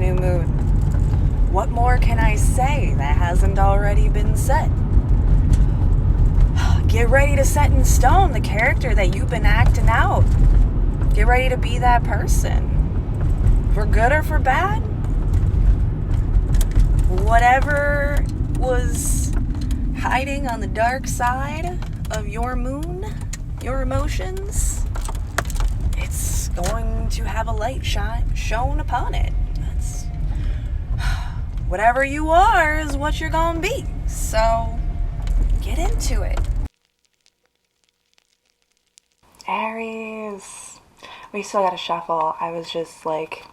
new moon. What more can I say that hasn't already been said? Get ready to set in stone the character that you've been acting out. Get ready to be that person. For good or for bad. Whatever was hiding on the dark side of your moon, your emotions, it's going to have a light shone upon it. Whatever you are is what you're gonna be. So, get into it. Aries. We still gotta shuffle. I was just like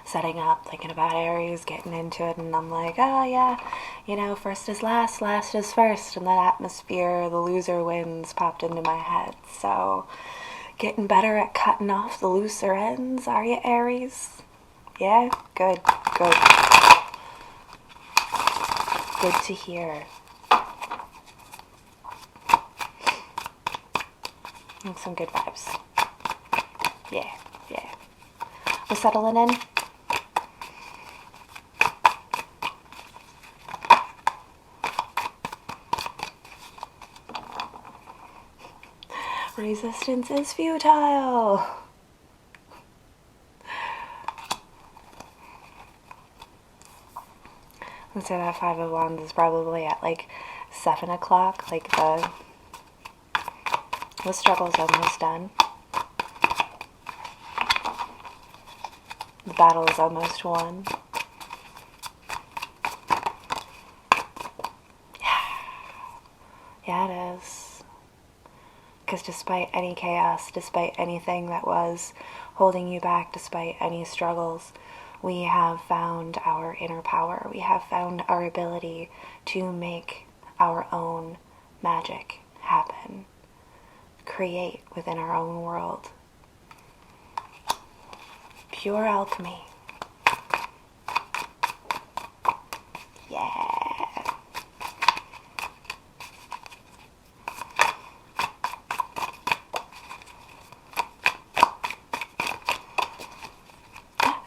setting up, thinking about Aries, getting into it, and I'm like, oh yeah, first is last, last is first, and that atmosphere, the loser wins, popped into my head. So, getting better at cutting off the looser ends, are you, Aries? Yeah? Good. Good to hear. And some good vibes. Yeah. We're settling in. Resistance is futile. I'd say that Five of Wands is probably at like 7 o'clock. Like the struggle's almost done. The battle is almost won. Yeah, it is. Because despite any chaos, despite anything that was holding you back, despite any struggles, we have found our inner power. We have found our ability to make our own magic happen. Create within our own world. Pure alchemy. Yeah.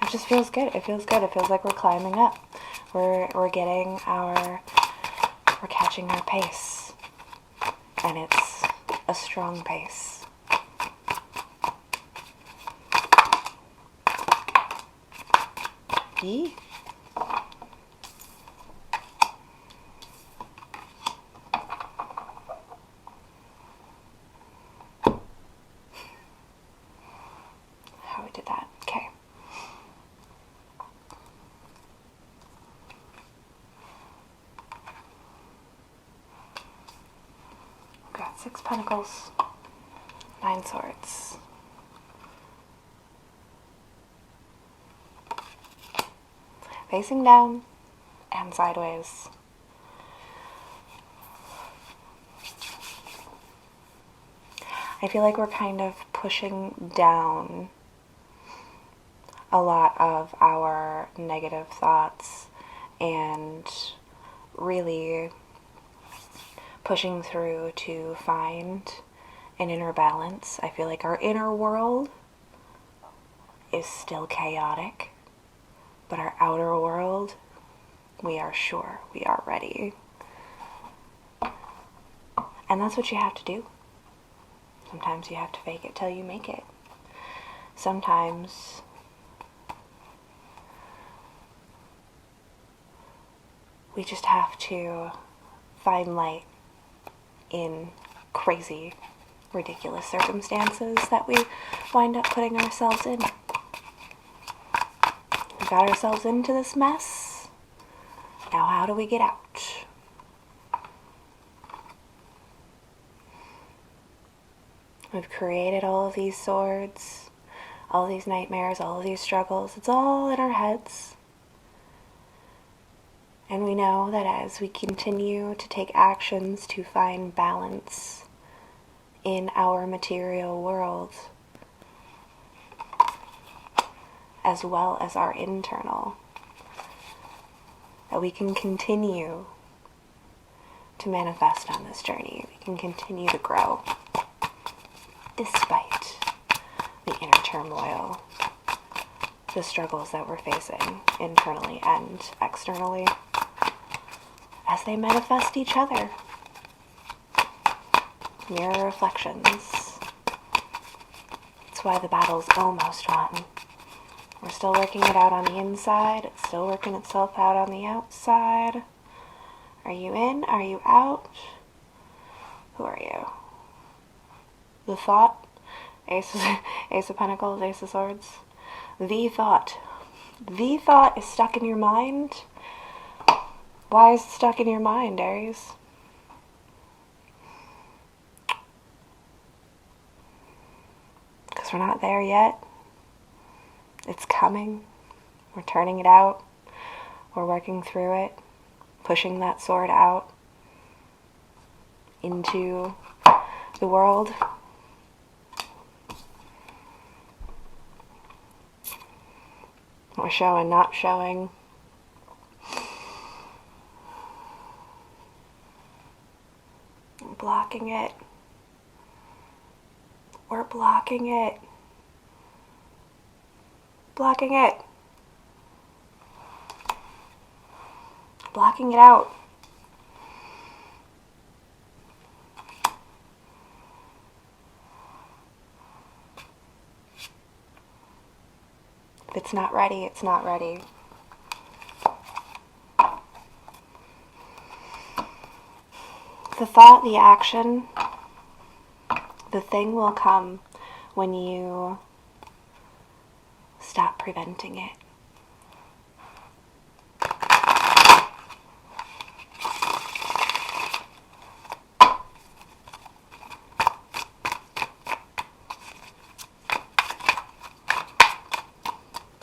It just feels good. It feels good. It feels like we're climbing up. We're catching our pace. And it's a strong pace. Yee. How we did that. Okay. We've got 6 pentacles, 9 swords. Facing down and sideways. I feel like we're kind of pushing down a lot of our negative thoughts and really pushing through to find an inner balance. I feel like our inner world is still chaotic. But our outer world, we are sure, we are ready. And that's what you have to do. Sometimes you have to fake it till you make it. Sometimes we just have to find light in crazy, ridiculous circumstances that we wind up putting ourselves in. We got ourselves into this mess. Now how do we get out? We've created all of these swords, all these nightmares, all of these struggles. It's all in our heads. And we know that as we continue to take actions to find balance in our material world, as well as our internal, that we can continue to manifest on this journey. We can continue to grow despite the inner turmoil the struggles that we're facing internally and externally as they manifest each other. Mirror reflections. That's why the battle's almost won. We're still working it out on the inside. It's still working itself out on the outside. Are you in? Are you out? Who are you? The thought? Ace of Pentacles, Ace of Swords. The thought. The thought is stuck in your mind. Why is it stuck in your mind, Aries? Because we're not there yet. It's coming. We're turning it out. We're working through it. Pushing that sword out into the world. We're showing, not showing. We're blocking it. We're blocking it. Blocking it. Blocking it out. If it's not ready, it's not ready. The thought, the action, the thing will come when you stop preventing it.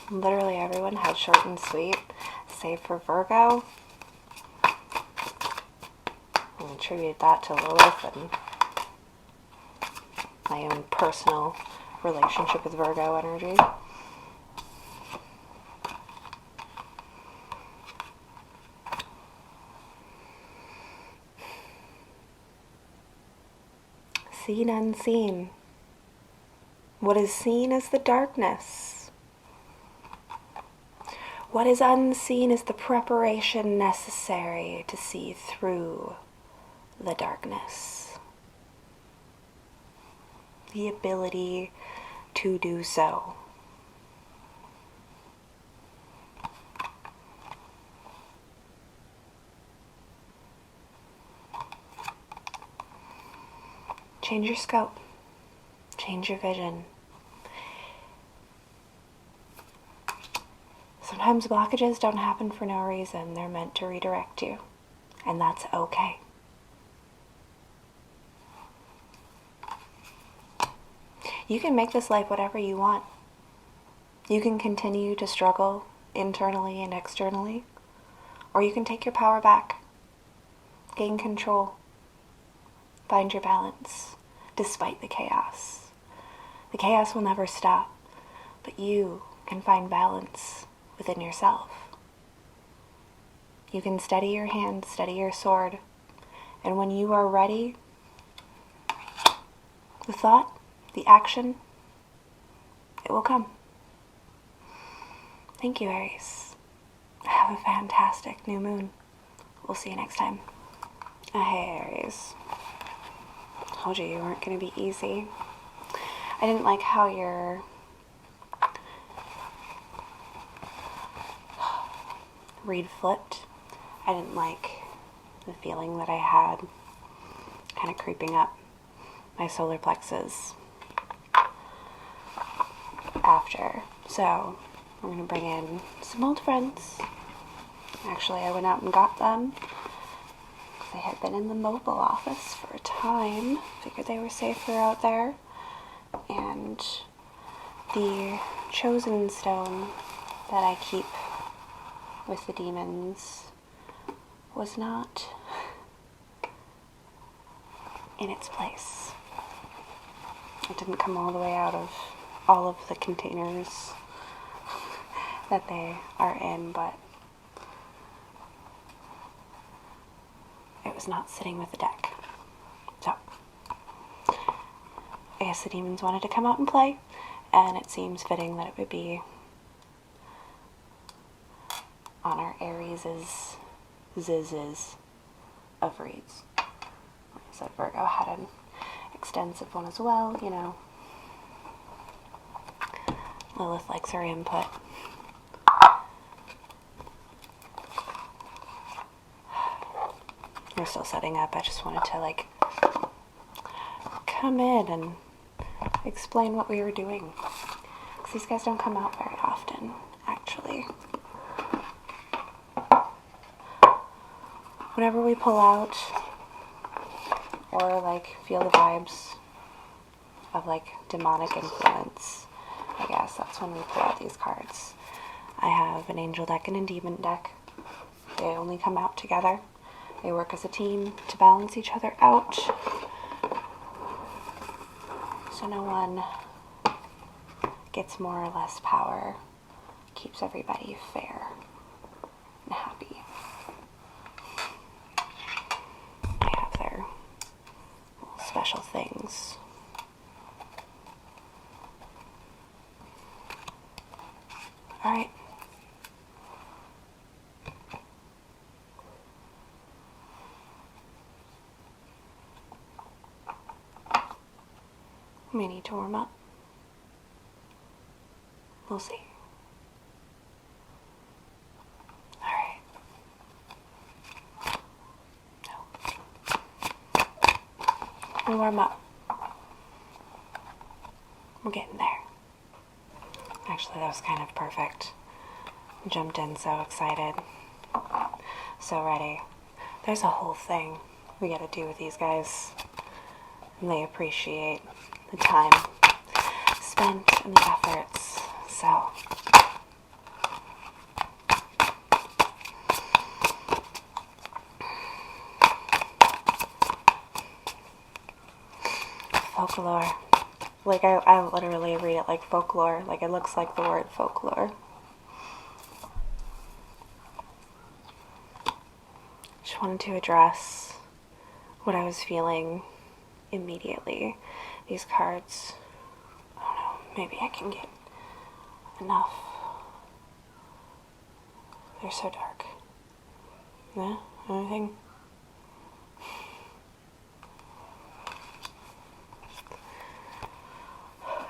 Literally everyone had short and sweet, save for Virgo. I attribute that to Lilith and my own personal relationship with Virgo energy. Seen, unseen. What is seen is the darkness. What is unseen is the preparation necessary to see through the darkness. The ability to do so. Change your scope. Change your vision. Sometimes blockages don't happen for no reason. They're meant to redirect you. And that's okay. You can make this life whatever you want. You can continue to struggle internally and externally. Or you can take your power back. Gain control. Find your balance, despite the chaos. The chaos will never stop. But you can find balance within yourself. You can steady your hand, steady your sword, and when you are ready, the thought, the action, it will come. Thank you, Aries. Have a fantastic new moon. We'll see you next time. Hey, Aries. Told you weren't going to be easy. I didn't like how your read flipped. I didn't like the feeling that I had kind of creeping up my solar plexus after. So we're going to bring in some old friends. Actually, I went out and got them. They had been in the mobile office for a time. Figured they were safer out there. And the chosen stone that I keep with the demons was not in its place. It didn't come all the way out of all of the containers that they are in, but it was not sitting with the deck. So, I guess the demons wanted to come out and play, and it seems fitting that it would be zizes of reads. Like I said, Virgo had an extensive one as well, you know. Lilith likes her input. We're still setting up. I just wanted to, like, come in and explain what we were doing. Because these guys don't come out very often, actually. Whenever we pull out or, like, feel the vibes of, like, demonic influence, I guess that's when we pull out these cards. I have an angel deck and a demon deck. They only come out together. They work as a team to balance each other out. So no one gets more or less power. Keeps everybody fair and happy. They have their little special things. Alright. We need to warm up. We'll see. Alright. No. We'll warm up. We're getting there. Actually, that was kind of perfect. Jumped in so excited. So ready. There's a whole thing we gotta do with these guys. And they appreciate the time spent and the efforts. So folklore. Like I literally read it like folklore. Like it looks like the word folklore. Just wanted to address what I was feeling immediately. These cards, I don't know, maybe I can get enough. They're so dark. Yeah, anything?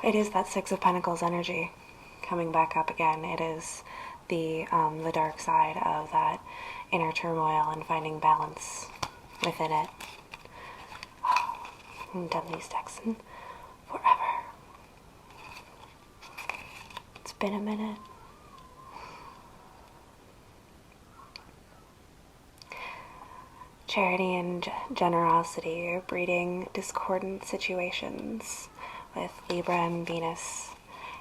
It is that Six of Pentacles energy coming back up again. It is the dark side of that inner turmoil and finding balance within it. I haven't done these decks in forever. It's been a minute. Charity and generosity are breeding discordant situations with Libra and Venus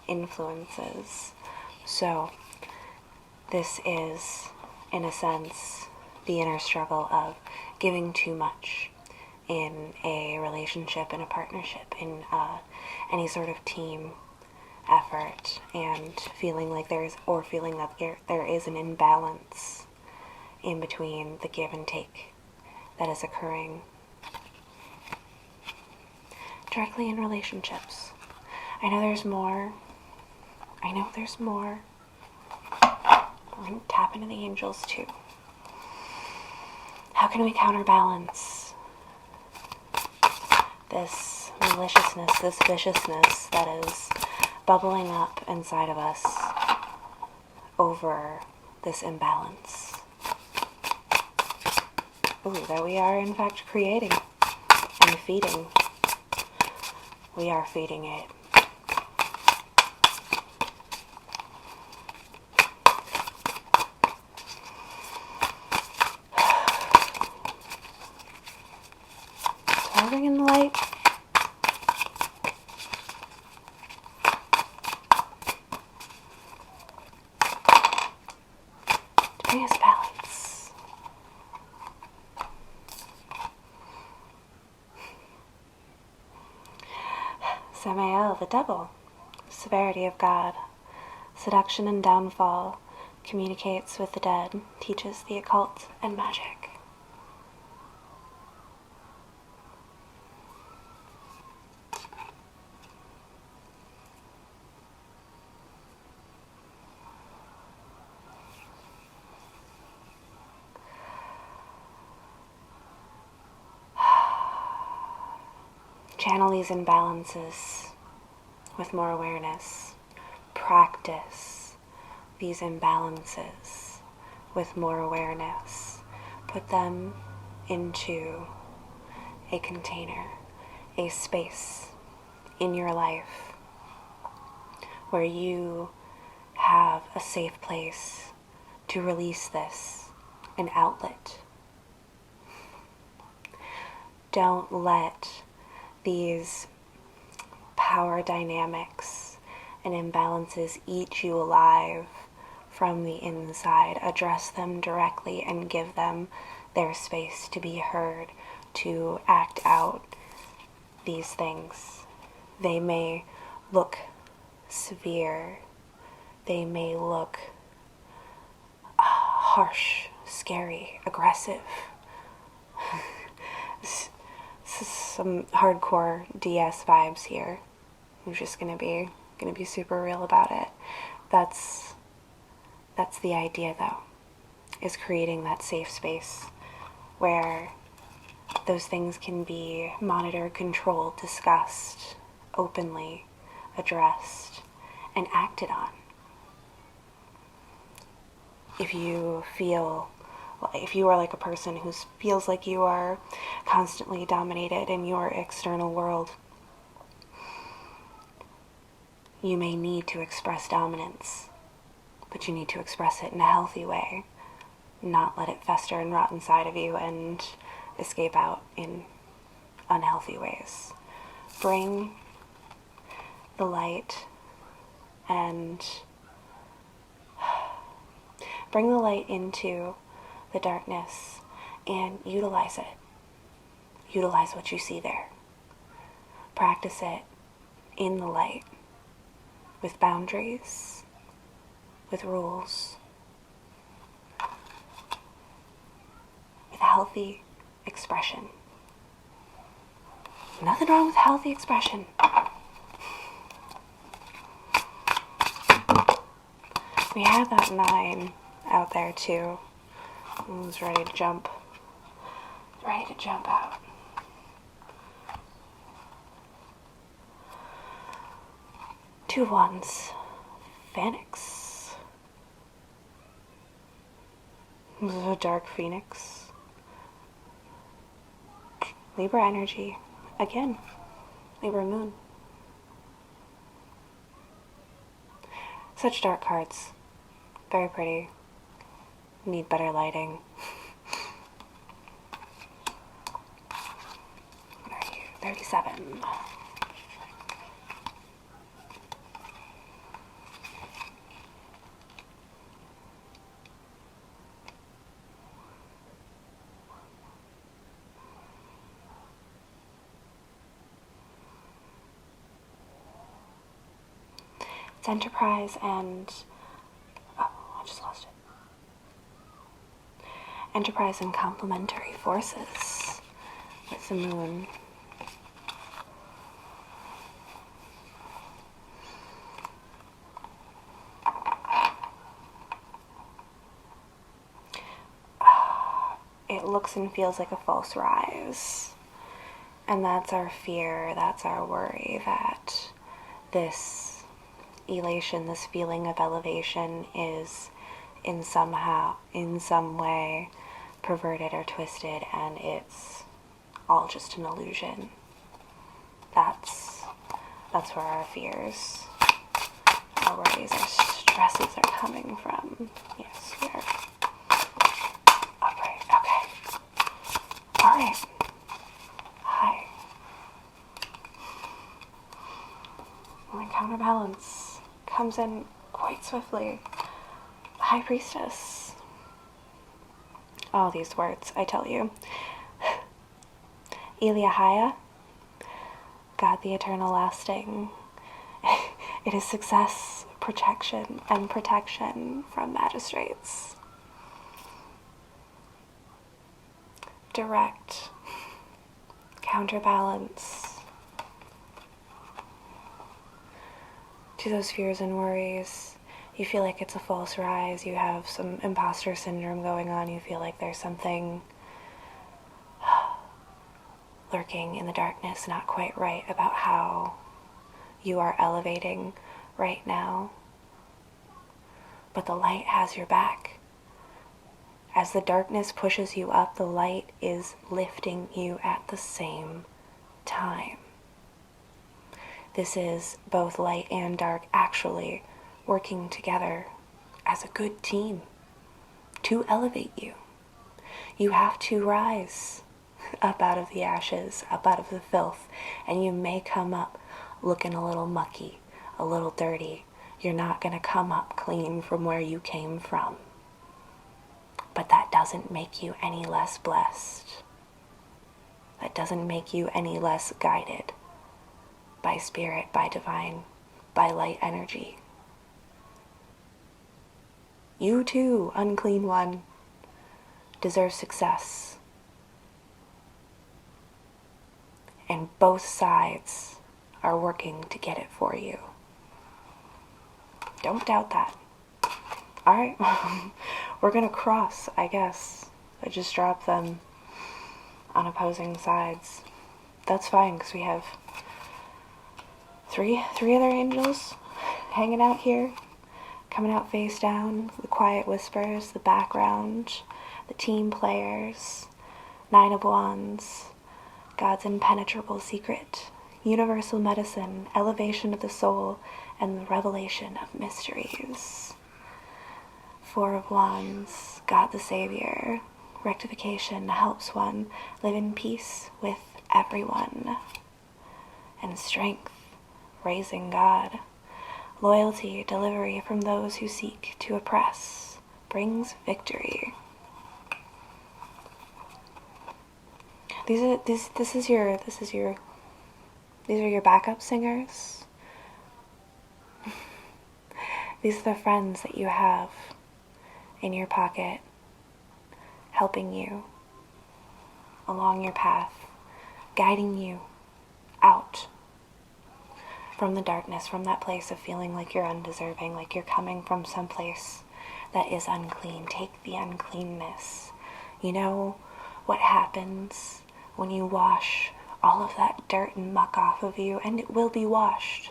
influences. So this is, in a sense, the inner struggle of giving too much in a relationship, in a partnership, in any sort of team effort, and feeling like there is an imbalance in between the give and take that is occurring directly in relationships. I know there's more. We're going to tap into the angels too. How can we counterbalance this maliciousness, this viciousness that is bubbling up inside of us over this imbalance? Ooh, that we are in fact creating and feeding. We are feeding it. Do I bring in the light? To bring us balance. Samael, the devil. Severity of God. Seduction and downfall. Communicates with the dead. Teaches the occult and magic. Channel these imbalances with more awareness. Practice these imbalances with more awareness. Put them into a container, a space in your life where you have a safe place to release this, an outlet. Don't let these power dynamics and imbalances eat you alive from the inside. Address them directly and give them their space to be heard, to act out these things. They may look severe. They may look harsh, scary, aggressive. This is some hardcore DS vibes here. I'm just gonna be super real about it. That's the idea, though, is creating that safe space where those things can be monitored, controlled, discussed, openly addressed, and acted on. If you are like a person who feels like you are constantly dominated in your external world, you may need to express dominance, but you need to express it in a healthy way, not let it fester and rot inside of you and escape out in unhealthy ways. Bring the light into the darkness and utilize it. Utilize what you see there. Practice it in the light, with boundaries, with rules, with healthy expression. Nothing wrong with healthy expression. We had that 9 out there too. I was ready to jump out. Two wands, Phoenix. This is a dark Phoenix. Libra energy. Again, Libra moon. Such dark cards. Very pretty. Need better lighting. What are you? 37. It's Enterprise and... oh, I just lost it. Enterprise and complementary forces with the moon. It looks and feels like a false rise. And that's our fear, that's our worry, that this elation, this feeling of elevation is in some way perverted or twisted, and it's all just an illusion. That's where our fears, our worries, our stresses are coming from. Yes, we are. Okay. Alright. Hi. My counterbalance comes in quite swiftly. High Priestess. All these words, I tell you. Eliahaya, God the eternal lasting. It is success, protection, and protection from magistrates. Direct, counterbalance to those fears and worries. You feel like it's a false rise, you have some imposter syndrome going on, you feel like there's something lurking in the darkness, not quite right about how you are elevating right now. But the light has your back. As the darkness pushes you up, the light is lifting you at the same time. This is both light and dark actually working together as a good team to elevate you. You have to rise up out of the ashes, up out of the filth, and you may come up looking a little mucky, a little dirty. You're not going to come up clean from where you came from. But that doesn't make you any less blessed. That doesn't make you any less guided by spirit, by divine, by light energy. You too, unclean one, deserve success. And both sides are working to get it for you. Don't doubt that. Alright, we're gonna cross, I guess. I just dropped them on opposing sides. That's fine, because we have three other angels hanging out here, coming out face down, the quiet whispers, the background, the team players, 9 of Wands, God's impenetrable secret, universal medicine, elevation of the soul, and the revelation of mysteries. 4 of Wands, God the Savior, rectification helps one live in peace with everyone, and strength, raising God, loyalty, delivery from those who seek to oppress, brings victory. These are your backup singers. These are the friends that you have in your pocket, helping you along your path, guiding you out from the darkness, from that place of feeling like you're undeserving, like you're coming from some place that is unclean. Take the uncleanness. You know what happens when you wash all of that dirt and muck off of you, and it will be washed.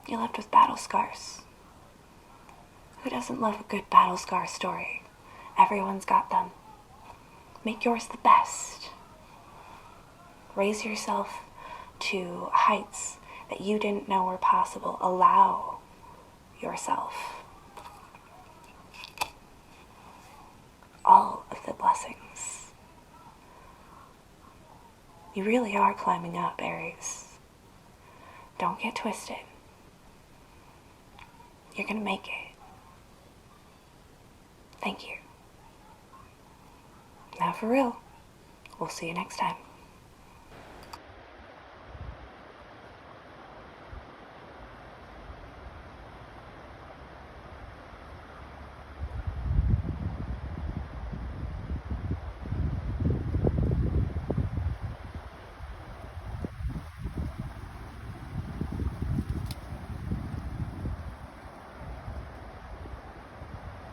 You're left with battle scars. Who doesn't love a good battle scar story? Everyone's got them. Make yours the best. Raise yourself to heights that you didn't know were possible. Allow yourself all of the blessings. You really are climbing up, Aries. Don't get twisted. You're gonna make it. Thank you. Now for real, we'll see you next time.